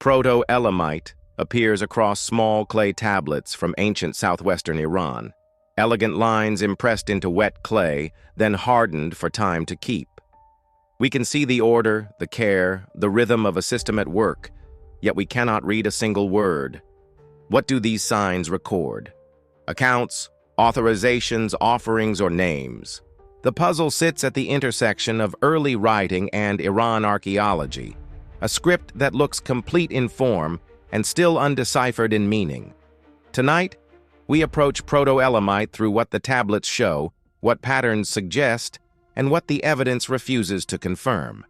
Proto-Elamite appears across small clay tablets from ancient southwestern Iran, elegant lines impressed into wet clay, then hardened for time to keep. We can see the order, the care, the rhythm of a system at work, yet we cannot read a single word. What do these signs record? Accounts, authorizations, offerings, or names? The puzzle sits at the intersection of early writing and Iran archaeology, a script that looks complete in form and still undeciphered in meaning. Tonight, we approach Proto-Elamite through what the tablets show, what patterns suggest, and what the evidence refuses to confirm.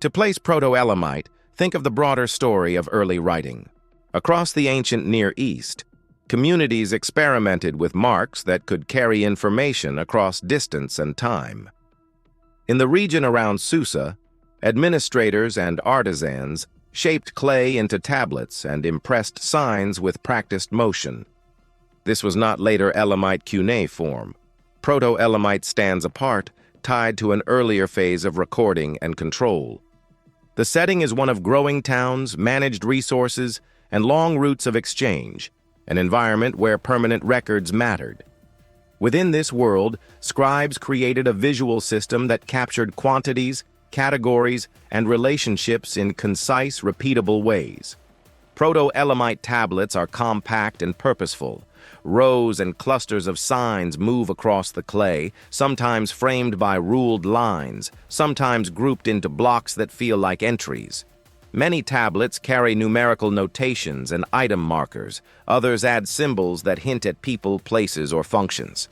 To place Proto-Elamite, think of the broader story of early writing. Across the ancient Near East, communities experimented with marks that could carry information across distance and time. In the region around Susa, administrators and artisans shaped clay into tablets and impressed signs with practiced motion. This was not later Elamite cuneiform. Proto-Elamite stands apart, tied to an earlier phase of recording and control. The setting is one of growing towns, managed resources, and long routes of exchange, an environment where permanent records mattered. Within this world, scribes created a visual system that captured quantities, categories, and relationships in concise, repeatable ways. Proto-Elamite tablets are compact and purposeful. Rows and clusters of signs move across the clay, sometimes framed by ruled lines, sometimes grouped into blocks that feel like entries. Many tablets carry numerical notations and item markers. Others add symbols that hint at people, places, or functions.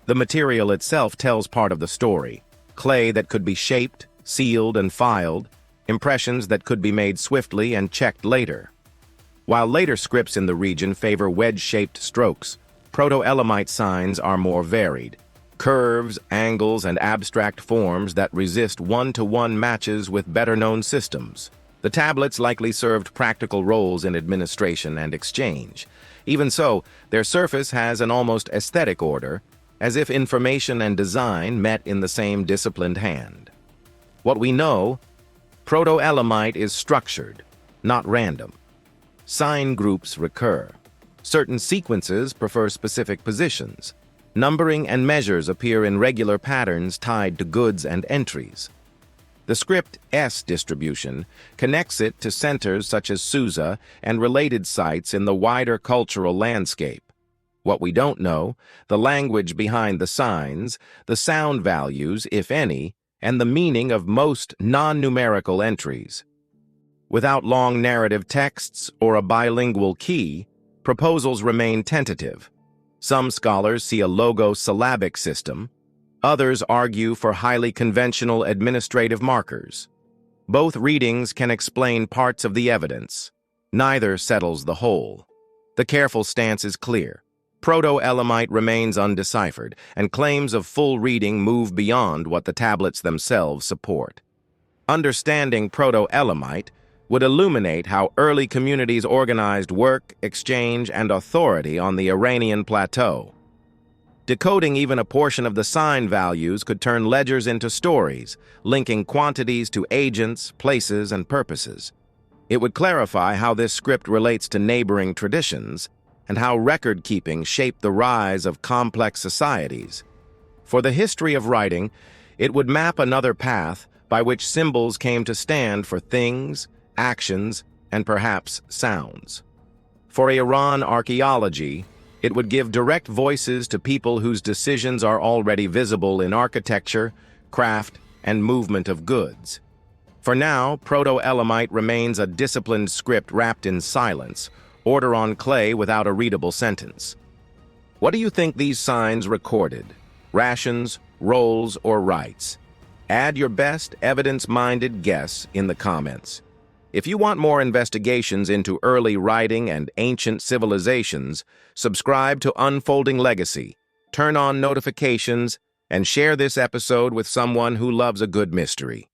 The material itself tells part of the story. Clay that could be shaped, sealed, and filed, impressions that could be made swiftly and checked later. While later scripts in the region favor wedge-shaped strokes, Proto-Elamite signs are more varied. Curves, angles, and abstract forms that resist one-to-one matches with better-known systems. The tablets likely served practical roles in administration and exchange. Even so, their surface has an almost aesthetic order, as if information and design met in the same disciplined hand. What we know, Proto-Elamite is structured, not random. Sign groups recur. Certain sequences prefer specific positions. Numbering and measures appear in regular patterns tied to goods and entries. The script S distribution connects it to centers such as Susa and related sites in the wider cultural landscape. What we don't know, the language behind the signs, the sound values, if any, and the meaning of most non-numerical entries. Without long narrative texts or a bilingual key, proposals remain tentative. Some scholars see a logo-syllabic system. Others argue for highly conventional administrative markers. Both readings can explain parts of the evidence. Neither settles the whole. The careful stance is clear. Proto-Elamite remains undeciphered, and claims of full reading move beyond what the tablets themselves support. Understanding Proto-Elamite would illuminate how early communities organized work, exchange, and authority on the Iranian plateau. Decoding even a portion of the sign values could turn ledgers into stories, linking quantities to agents, places, and purposes. It would clarify how this script relates to neighboring traditions and how record-keeping shaped the rise of complex societies. For the history of writing, it would map another path by which symbols came to stand for things, actions, and perhaps sounds. For Iran archaeology, it would give direct voices to people whose decisions are already visible in architecture, craft, and movement of goods. For now, Proto-Elamite remains a disciplined script wrapped in silence, order on clay without a readable sentence. What do you think these signs recorded? Rations, roles, or rights? Add your best evidence-minded guess in the comments. If you want more investigations into early writing and ancient civilizations, subscribe to Unfolding Legacy, turn on notifications, and share this episode with someone who loves a good mystery.